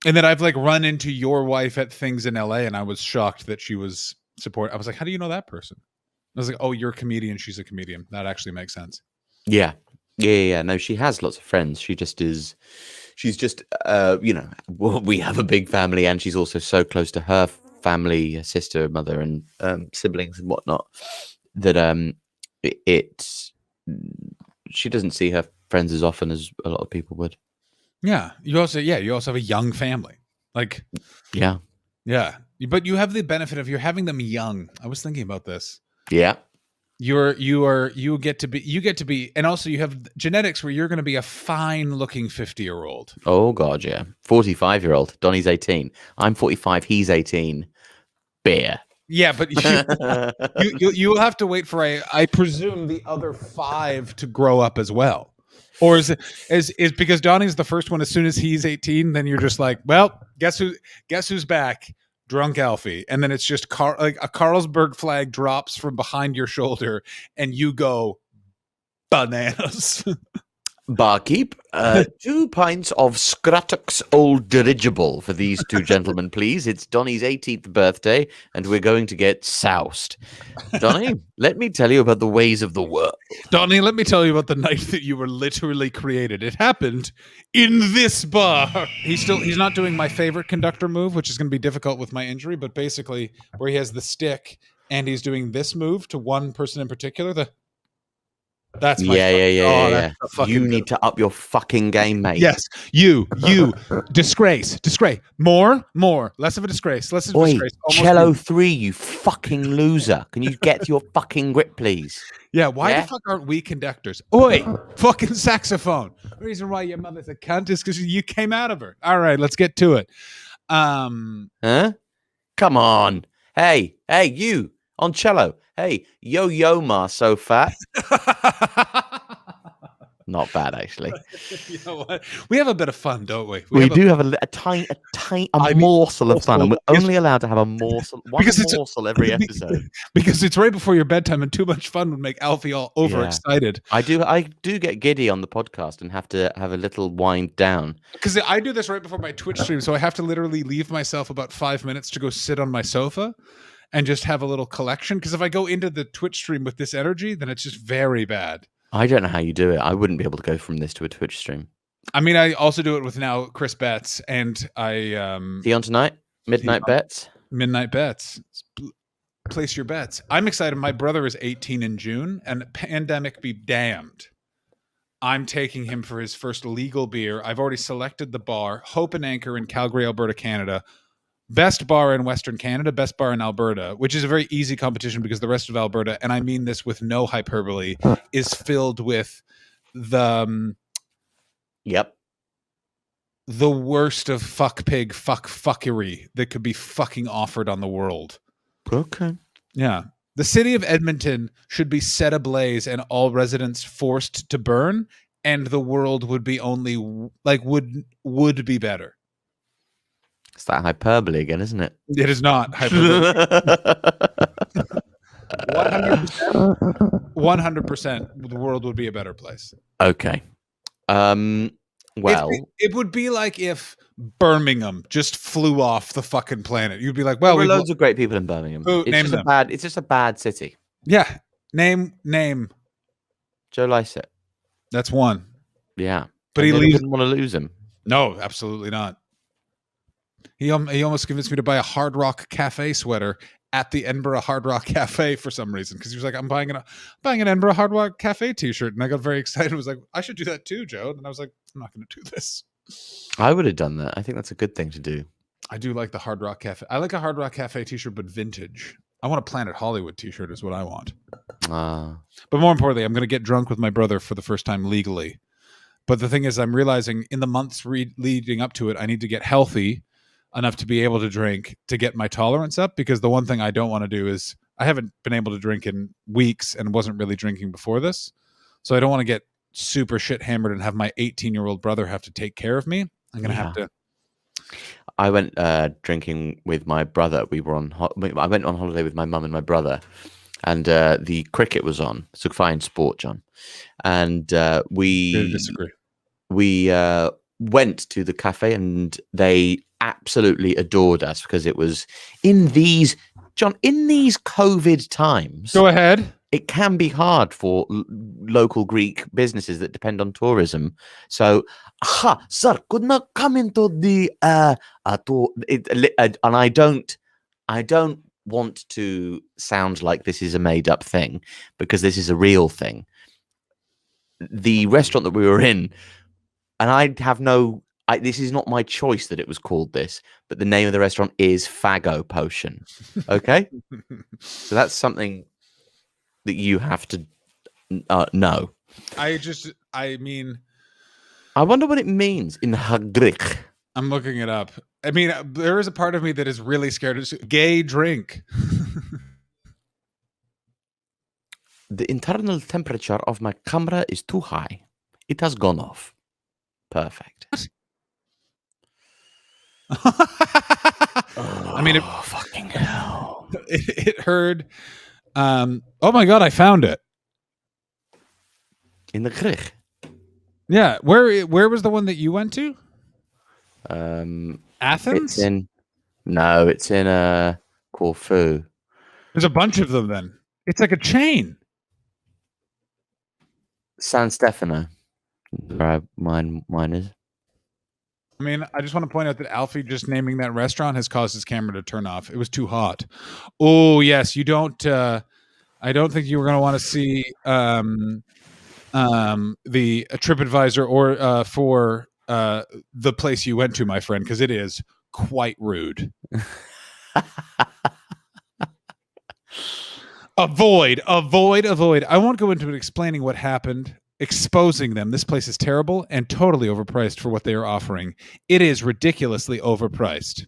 S1: And then I've like run into your wife at things in LA, and I was shocked that she was support. I was like, how do you know that person? I was like, oh, you're a comedian. She's a comedian. That actually makes sense.
S2: Yeah. Yeah. No, she has lots of friends. She just is. She's just, we have a big family, and she's also so close to her family, her sister, mother, and siblings and whatnot, that she doesn't see her friends as often as a lot of people would.
S1: Yeah. You also have a young family. Like,
S2: yeah.
S1: Yeah. But you have the benefit of you're having them young. I was thinking about this.
S2: Yeah.
S1: You get to be, and also you have genetics where you're going to be a fine looking 50-year-old.
S2: Oh God. Yeah. 45-year-old. Donnie's 18. I'm 45. He's 18. Beer.
S1: Yeah, but you will have to wait for I presume the other 5 to grow up as well. Or is because Donnie's the first one, as soon as he's 18, then you're just like, well, guess who's back? Drunk Alfie. And then it's just like a Carlsberg flag drops from behind your shoulder and you go bananas.
S2: Barkeep, 2 pints of Scrattox Old Dirigible for these 2 gentlemen, please. It's Donnie's 18th birthday, and we're going to get soused. Donnie, let me tell you about the ways of the world.
S1: Donnie, let me tell you about the night that you were literally created. It happened in this bar. He's not doing my favorite conductor move, which is going to be difficult with my injury, but basically where he has the stick and he's doing this move to one person in particular, that's my
S2: yeah. You need to up your fucking game, mate.
S1: Yes, you disgrace. More, less of a disgrace. Less of a disgrace.
S2: Cello 3, you fucking loser. Can you get to your fucking grip, please?
S1: Yeah, why the fuck aren't we conductors? Oi, fucking saxophone. The reason why your mother's a cunt is because you came out of her. All right, let's get to it.
S2: Huh? Come on. Hey, you on cello. Hey, yo, ma, so fat. Not bad, actually.
S1: You know what? We have a bit of fun, don't we?
S2: We do have a tiny morsel of fun, and we're only allowed to have a morsel, one morsel every episode.
S1: Because it's right before your bedtime, and too much fun would make Alfie all overexcited.
S2: Yeah. I do get giddy on the podcast and have to have a little wind down.
S1: Because I do this right before my Twitch stream, so I have to literally leave myself about 5 minutes to go sit on my sofa and just have a little collection. Because if I go into the Twitch stream with this energy, then it's just very bad.
S2: I don't know how you do it. I wouldn't be able to go from this to a Twitch stream.
S1: I mean, I also do it with now Chris Betts, and I
S2: Is he on tonight? Midnight bets.
S1: Midnight bets. Place your bets. I'm excited. My brother is 18 in June, and pandemic be damned, I'm taking him for his first legal beer. I've already selected the bar, Hope and Anchor in Calgary, Alberta, Canada. best bar in Western Canada, best bar in Alberta, which is a very easy competition because the rest of Alberta, and I mean this with no hyperbole, is filled with the
S2: Yep.
S1: the worst of fuck pig fuckery that could be fucking offered on the world.
S2: Okay.
S1: Yeah. The city of Edmonton should be set ablaze and all residents forced to burn, and the world would be only like would be better.
S2: It's that hyperbole again, isn't it?
S1: It is not hyperbole. 100%, the world would be a better place.
S2: Okay. Well,
S1: it would be like if Birmingham just flew off the fucking planet. You'd be like,
S2: there
S1: well,
S2: were loads of great people in Birmingham. It's just a bad city.
S1: Yeah. Name.
S2: Joe Lycett.
S1: That's one.
S2: Yeah.
S1: But
S2: he
S1: leaves.
S2: Didn't want to lose him.
S1: No, absolutely not. He almost convinced me to buy a Hard Rock Cafe sweater at the Edinburgh Hard Rock Cafe for some reason, because he was like, I'm buying an Edinburgh Hard Rock Cafe t-shirt, and I got very excited. I was like, I should do that too, Joe. And I was like, I'm not going to do this.
S2: I would have done that. I think that's a good thing to do.
S1: I do like the Hard Rock Cafe. I like a Hard Rock Cafe t-shirt, but vintage. I want a Planet Hollywood t-shirt is what I want. But more importantly, I'm going to get drunk with my brother for the first time legally. But the thing is, I'm realizing in the months leading up to it, I need to get healthy enough to be able to drink to get my tolerance up, because the one thing I don't want to do is, I haven't been able to drink in weeks and wasn't really drinking before this. So I don't want to get super shit hammered and have my 18-year-old brother have to take care of me. I'm going to have to.
S2: I went drinking with my brother. I went on holiday with my mum and my brother, and the cricket was on. It's a fine sport, John. And we
S1: disagree.
S2: We went to the cafe, and they absolutely adored us because it was in these COVID times.
S1: Go ahead.
S2: It can be hard for local Greek businesses that depend on tourism. So, sir, could not come into the and I don't want to sound like this is a made up thing, because this is a real thing. The restaurant that we were in, and this is not my choice that it was called this, but the name of the restaurant is Fago Potion. Okay? So that's something that you have to know.
S1: I
S2: wonder what it means in Hagrik.
S1: I'm looking it up. I mean, there is a part of me that is really scared of gay drink.
S2: The internal temperature of my camera is too high. It has gone off. Perfect.
S1: I mean,
S2: fucking hell.
S1: It heard. Oh my god, I found it.
S2: In the Grieg.
S1: Yeah, where was the one that you went to? Athens?
S2: It's in Corfu.
S1: There's a bunch of them then. It's like a chain.
S2: San Stefano. Where mine is.
S1: I mean, I just want to point out that Alfie just naming that restaurant has caused his camera to turn off. It was too hot. Oh yes, you don't. I don't think you were going to want to see the TripAdvisor or for the place you went to, my friend, because it is quite rude. Avoid. I won't go into it explaining what happened, exposing them. This place is terrible and totally overpriced for what they are offering. It is ridiculously overpriced.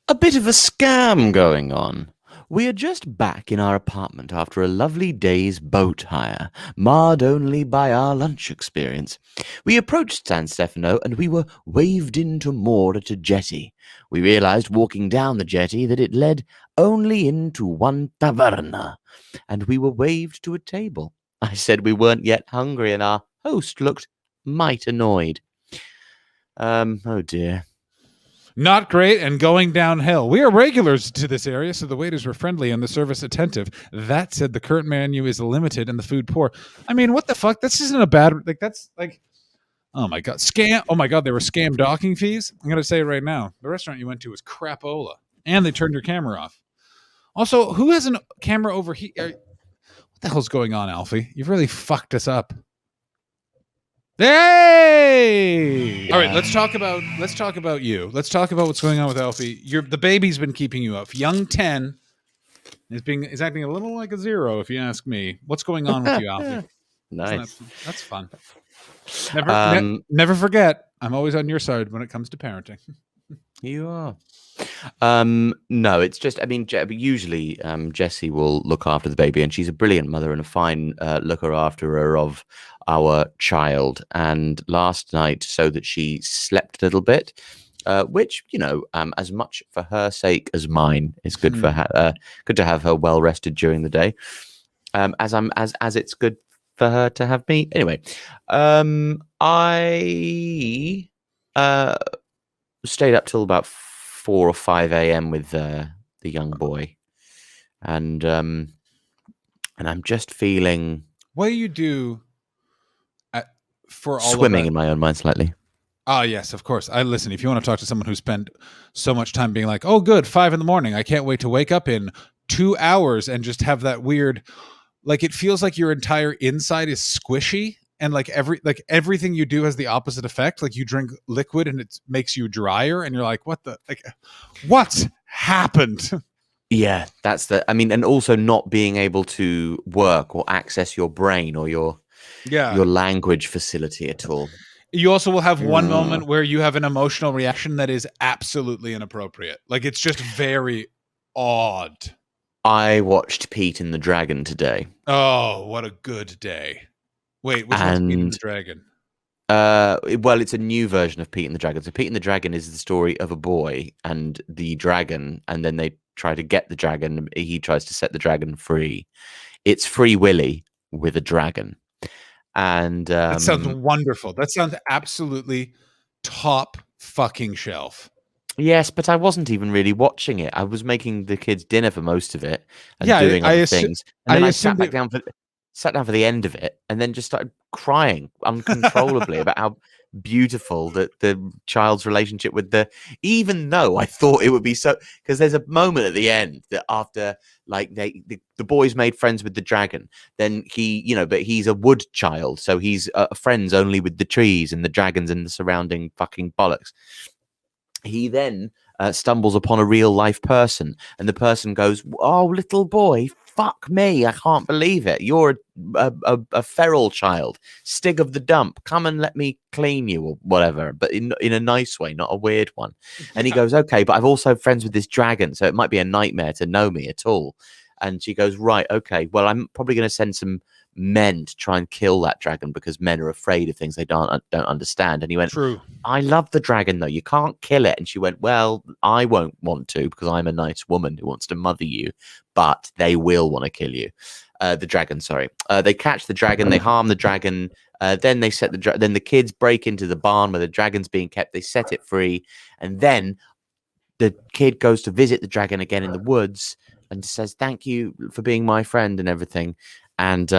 S2: A bit of a scam going on. We are just back in our apartment after a lovely day's boat hire, marred only by our lunch experience. We approached San Stefano and we were waved in to moor at a jetty. We realized walking down the jetty that it led only into one taverna, and we were waved to a table. I said we weren't yet hungry, and our host looked might annoyed. Oh dear.
S1: Not great and going downhill. We are regulars to this area, so the waiters were friendly and the service attentive. That said, the current menu is limited and the food poor. I mean, what the fuck? This isn't a bad... Like, that's like... Oh my god. Scam... Oh my god, they were scam docking fees? I'm going to say it right now. The restaurant you went to was crapola. And they turned your camera off. Also, who has a camera over here? What the hell's going on, Alfie? You've really fucked us up. Hey! All right, let's talk about you. Let's talk about what's going on with Alfie. The baby's been keeping you up. Young 10 is acting a little like a 0, if you ask me. What's going on with you, Alfie? Isn't that
S2: Nice.
S1: that's fun?
S2: Um,
S1: Never forget. I'm always on your side when it comes to parenting.
S2: you are. No, it's just, I mean, usually Jessie will look after the baby, and she's a brilliant mother and a fine looker after of our child. And last night, so that she slept a little bit, which, as much for her sake as mine, is good for her. Good to have her well rested during the day. As it's good for her to have me. Anyway, I stayed up till about 4 or 5 a.m. with the young boy, and I'm just feeling
S1: What do you do for all
S2: swimming
S1: of
S2: in
S1: that?
S2: my own mind slightly.
S1: Oh, yes, of course. I listen. If you want to talk to someone who spent so much time being like, "Oh, good, 5 a.m. I can't wait to wake up in 2 hours," and just have that weird, like it feels like your entire inside is squishy, and like everything you do has the opposite effect. Like you drink liquid and it makes you drier, and you're like, what's happened?
S2: Yeah, I mean, and also not being able to work or access your brain or your
S1: Yeah.
S2: language facility at all.
S1: You also will have one moment where you have an emotional reaction that is absolutely inappropriate. Like it's just very odd.
S2: I watched Pete and the Dragon today.
S1: Oh, what a good day. Wait, which one's Pete and the Dragon?
S2: Well, it's a new version of Pete and the Dragon. So Pete and the Dragon is the story of a boy and the dragon, and then they try to get the dragon. He tries to set the dragon free. It's Free Willy with a dragon. And
S1: That sounds wonderful. That sounds absolutely top fucking shelf.
S2: yes, but I wasn't even really watching it. I was making the kids dinner for most of it and doing other things. And then I sat down for the end of it, and then just started crying uncontrollably about how beautiful the child's relationship with even though I thought it would be so, because there's a moment at the end that after like the boys made friends with the dragon, then but he's a wood child, so he's friends only with the trees and the dragons and the surrounding fucking bollocks. He then stumbles upon a real life person, and the person goes, "Oh, little boy, fuck me, I can't believe it. You're a feral child, Stig of the dump. Come and let me clean you," or whatever, but in a nice way, not a weird one. And he goes, "Okay, but I've also friends with this dragon, so it might be a nightmare to know me at all." And she goes, "Right, okay, well, I'm probably going to send some men to try and kill that dragon because men are afraid of things they don't understand." And he went,
S1: True.
S2: "I love the dragon, though. You can't kill it." And she went, "Well, I won't want to because I'm a nice woman who wants to mother you, but they will want to kill you." The dragon, sorry. They catch the dragon, they harm the dragon. Then they set then the kids break into the barn where the dragon's being kept. They set it free, and then the kid goes to visit the dragon again in the woods and says, "Thank you for being my friend," and everything. And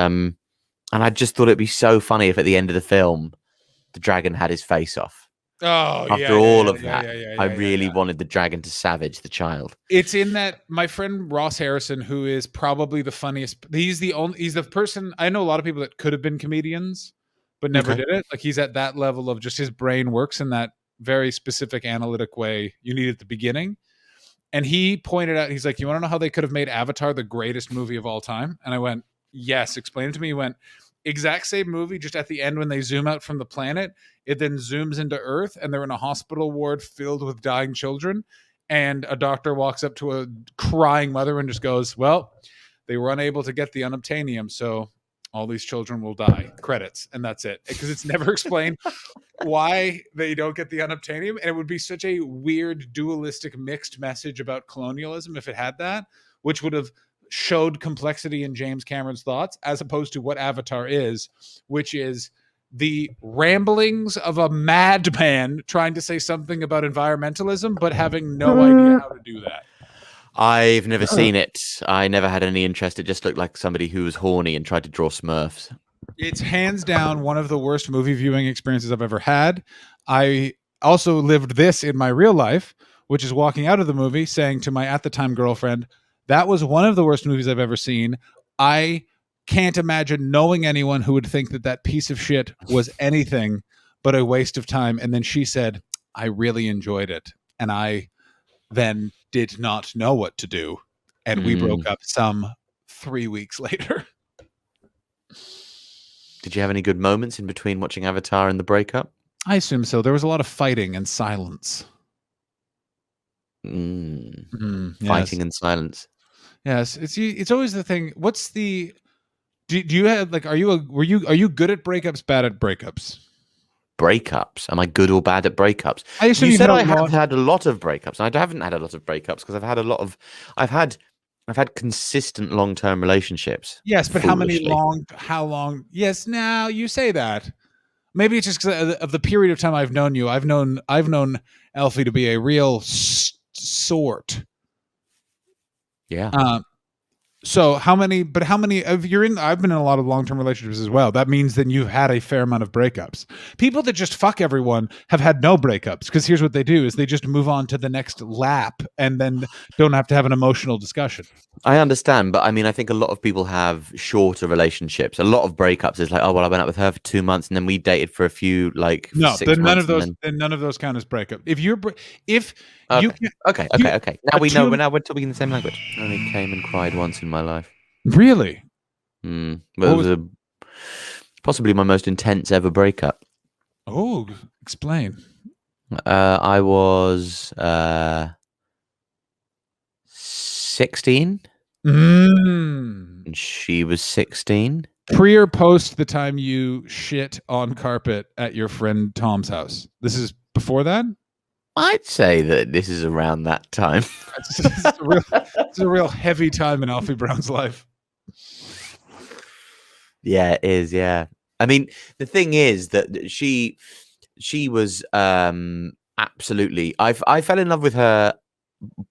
S2: I just thought it'd be so funny if at the end of the film the dragon had his face off.
S1: Oh,
S2: After all of that, I really wanted the dragon to savage the child.
S1: It's in that my friend Ross Harrison, who is probably the funniest. He's the person. I know a lot of people that could have been comedians, but never did it. Like he's at that level of just his brain works in that very specific analytic way you need at the beginning. And he pointed out, he's like, "You want to know how they could have made Avatar the greatest movie of all time?" And I went, "Yes, explain it to me." He went, "Exact same movie, just at the end when they zoom out from the planet, it then zooms into Earth and they're in a hospital ward filled with dying children. And a doctor walks up to a crying mother and just goes, 'Well, they were unable to get the unobtainium, so all these children will die.' Credits." And that's it. Because it's never explained why they don't get the unobtainium. And it would be such a weird, dualistic, mixed message about colonialism if it had that, which would have showed complexity in James Cameron's thoughts, as opposed to what Avatar is, which is the ramblings of a madman trying to say something about environmentalism, but having no idea how to do that.
S2: I've never seen it. I never had any interest. It just looked like somebody who was horny and tried to draw Smurfs.
S1: It's hands down one of the worst movie viewing experiences I've ever had. I also lived this in my real life, which is walking out of the movie saying to my at the time girlfriend, "That was one of the worst movies I've ever seen. I can't imagine knowing anyone who would think that that piece of shit was anything but a waste of time. And then she said, I really enjoyed it. And I then did not know what to do. And we broke
S2: Mm.
S1: up some 3 weeks later.
S2: Did you have any good moments in between watching Avatar and the breakup?
S1: I assume so. There was a lot of fighting and silence. Yes.
S2: Fighting and silence.
S1: Yes. It's always the thing. What's the do you have like are you good at breakups, bad at breakups?
S2: Breakups. Am I good or bad at breakups?
S1: I assume
S2: You
S1: you've
S2: said
S1: had a
S2: I have
S1: lot.
S2: had a lot of breakups. I haven't had a lot of breakups because I've had consistent long-term relationships.
S1: Yes, but
S2: Foolishly.
S1: how long? Yes, now you say that. Maybe it's just because of the period of time I've known you. I've known Alfie to be a real sort.
S2: Yeah.
S1: Um, so how many? But how many of you're in? I've been in a lot of long term relationships as well. That means then you've had a fair amount of breakups. People that just fuck everyone have had no breakups because here's what they do: is they just move on to the next lap and then don't have to have an emotional discussion.
S2: I understand, but I mean, I think a lot of people have shorter relationships. A lot of breakups is like, oh well, I went out with her for 2 months, and then we dated for a few, like for
S1: No,
S2: 6 months, and then
S1: none of those count as breakup. If you're if you
S2: okay,
S1: can you
S2: okay. Now
S1: a
S2: we know.
S1: two
S2: Now we're talking the same language. I only came and cried once in my life.
S1: really
S2: But
S1: what
S2: it
S1: was
S2: was possibly my most intense ever breakup.
S1: oh explain.
S2: I was 16,
S1: Mm.
S2: and she was 16.
S1: Pre or post the time you shit on carpet at your friend Tom's house? This is before that?
S2: I'd say that this is around that time.
S1: It's a real heavy time in Alfie Brown's life.
S2: Yeah, it is. Yeah. I mean, the thing is that she was absolutely. I fell in love with her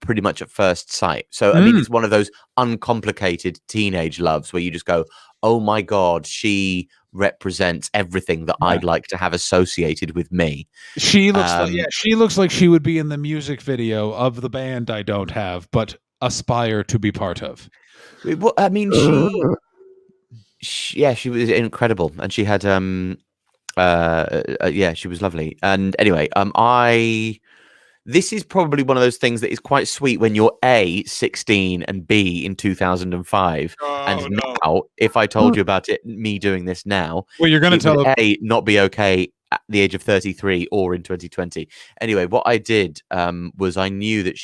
S2: pretty much at first sight. So I mean,
S1: Mm,
S2: it's one of those uncomplicated teenage loves where you just go, "Oh my god, she represents everything that
S1: yeah.
S2: I'd like to have associated with me."
S1: Yeah,
S2: Um,
S1: she looks like she would be in the music video of the band I don't have, but aspire to be part of.
S2: I mean, yeah, she was incredible, and she had yeah, she was lovely. And anyway, I this is probably one of those things that is quite sweet when you're A, 16 and B in 2005.
S1: Oh
S2: And
S1: no.
S2: now, if I told you about it, me doing this now,
S1: Well, you're gonna
S2: it would
S1: tell
S2: A, not be okay at the age of 33 or in 2020. Anyway, what I did was I knew that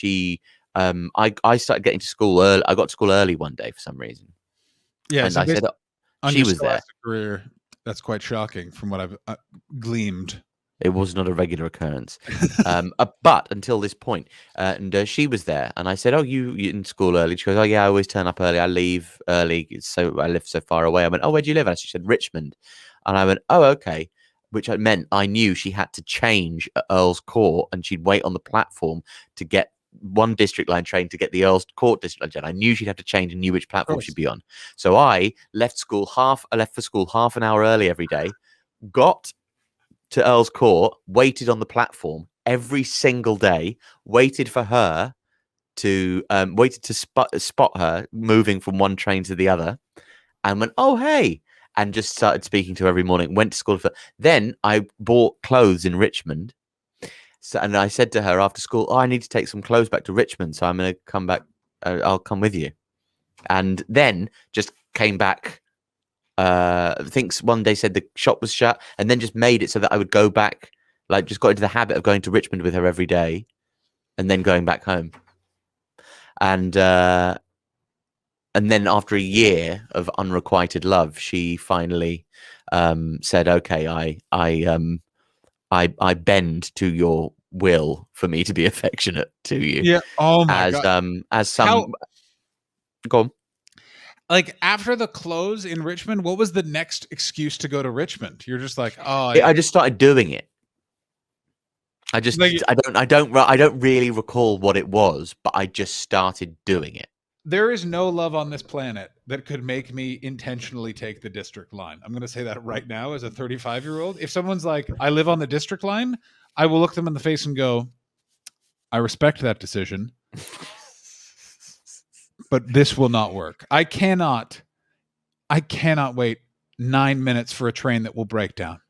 S2: I started getting to school early. I got to school early one day for some reason.
S1: yeah,
S2: And
S1: so
S2: I
S1: based
S2: said,
S1: on
S2: she
S1: your
S2: was there.
S1: scholastic career, that's quite shocking from what I've gleamed.
S2: It was not a regular occurrence, but until this point, and she was there, and I said, "Oh, you in school early?" She goes, "Oh, yeah, I always turn up early. I leave early, so I live so far away." I went, "Oh, where do you live?" And she said, "Richmond," and I went, "Oh, okay," which meant I knew she had to change at Earl's Court, and she'd wait on the platform to get one district line train to get the Earl's Court district line train. I knew she'd have to change and knew which
S1: Of
S2: platform she'd
S1: course.
S2: be on, so I left for school half an hour early every day, got to Earl's Court, waited on the platform every single day, waited for her to waited to spot her moving from one train to the other, and went, "Oh, hey," and just started speaking to her every morning. Went to school for. Then I bought clothes in Richmond, so and I said to her after school, "Oh, I need to take some clothes back to Richmond, so I'm going to come back. I'll come with you." And then just came back. Thinks one day said the shop was shut, and then just made it so that I would go back, like just got into the habit of going to Richmond with her every day, and then going back home. And then after a year of unrequited love, she finally said, "Okay, I bend to your will for me to be affectionate to you."
S1: Yeah. Oh my god.
S2: As
S1: How
S2: some go on.
S1: like after the close in Richmond, what was the next excuse to go to Richmond? You're just like, oh,
S2: I just started doing it.
S1: like
S2: I don't really recall what it was, but I just started doing it.
S1: there is no love on this planet that could make me intentionally take the district line. I'm going to say that right now as a 35-year-old. If someone's like, I live on the district line, I will look them in the face and go, I respect that decision, but this will not work. I cannot I cannot wait 9 minutes for a train that will break down.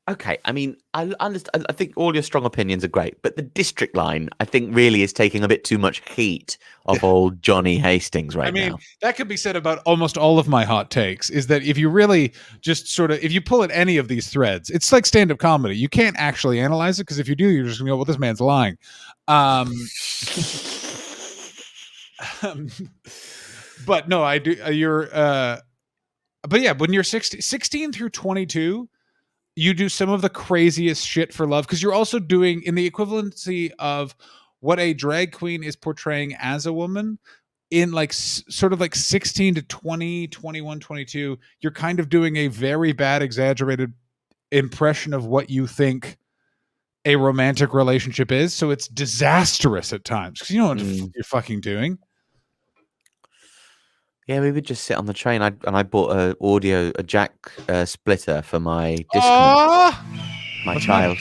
S2: Okay, I mean, I understand. I think all your strong opinions are great, but the district line, I think, really is taking a bit too much heat off old Johnny Hastings
S1: I
S2: right
S1: mean,
S2: now.
S1: that could be said about almost all of my hot takes, is that if you really just sort of, if you pull at any of these threads, it's like stand-up comedy. You can't actually analyze it, because if you do, you're just gonna go, well, this man's lying. Um, but no, I do. But yeah, when you're 16 through 22, you do some of the craziest shit for love, because you're also doing in the equivalency of what a drag queen is portraying as a woman in like sort of like 16 to 20, 21, 22. You're kind of doing a very bad exaggerated impression of what you think a romantic relationship is, so it's disastrous at times because you know what you're fucking doing.
S2: Yeah, we would just sit on the train. I bought a jack splitter for my Discman.
S1: Oh,
S2: My
S1: what's the matter?
S2: child.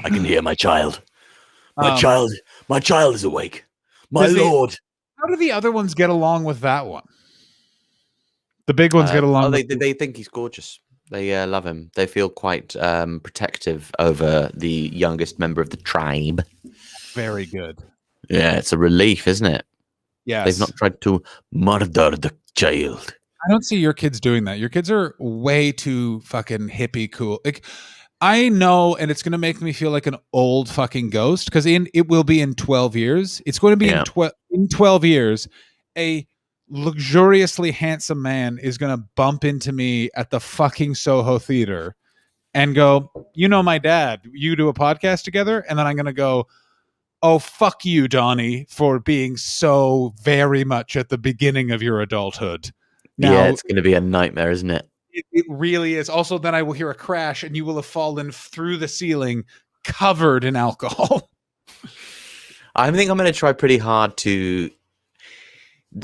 S2: I can hear my child. My
S1: Um,
S2: child. My child is awake. My
S1: does the
S2: lord.
S1: How do the other ones get along with that one? The big ones get along with.
S2: They think he's gorgeous. They love him. They feel quite protective over the youngest member of the tribe.
S1: Very good.
S2: Yeah, it's a relief, isn't it?
S1: Yes.
S2: They've not tried to murder the child.
S1: I don't see your kids doing that. Your kids are way too fucking hippie cool. Like, I know, and it's going to make me feel like an old fucking ghost, because it will be in 12 years. It's going to be
S2: Yeah.
S1: in 12 years. A luxuriously handsome man is going to bump into me at the fucking Soho Theater and go, you know, my dad, you do a podcast together. And then I'm going to go, oh, fuck you, Donnie, for being so very much at the beginning of your adulthood. Now,
S2: Yeah, it's going to be a nightmare, isn't it?
S1: it really is. Also, then I will hear a crash and you will have fallen through the ceiling covered in alcohol.
S2: I think I'm going to try pretty hard to.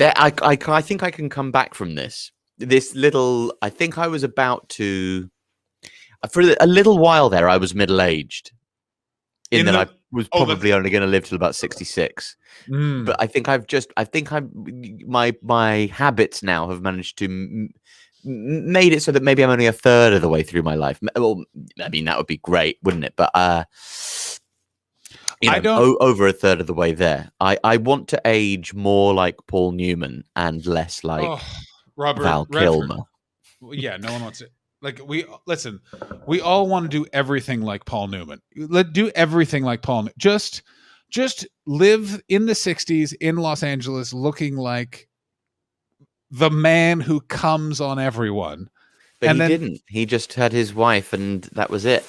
S2: I think I can come back from this. This little. I think I was about to. For a little while there, I was middle aged. In that I was probably only going to live till about 66. But I think my habits now have managed to made it so that maybe I'm only a third of the way through my life. Well, I mean, that would be great, wouldn't it? But over a third of the way there. I want to age more like Paul Newman and less like Val Kilmer.
S1: Yeah, no one wants it. Like, we all want to do everything like Paul Newman. Let do everything like Paul. Just live in the 60s in Los Angeles looking like the man who comes on everyone.
S2: But he didn't. He just had his wife and that was it.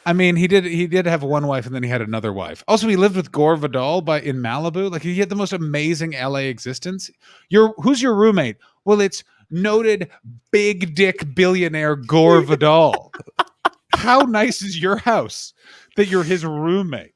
S1: I mean, he did have one wife and then he had another wife. Also, he lived with Gore Vidal in Malibu. Like, he had the most amazing LA existence. Who's your roommate? Well, it's noted big dick billionaire Gore Vidal. How nice is your house that you're his roommate?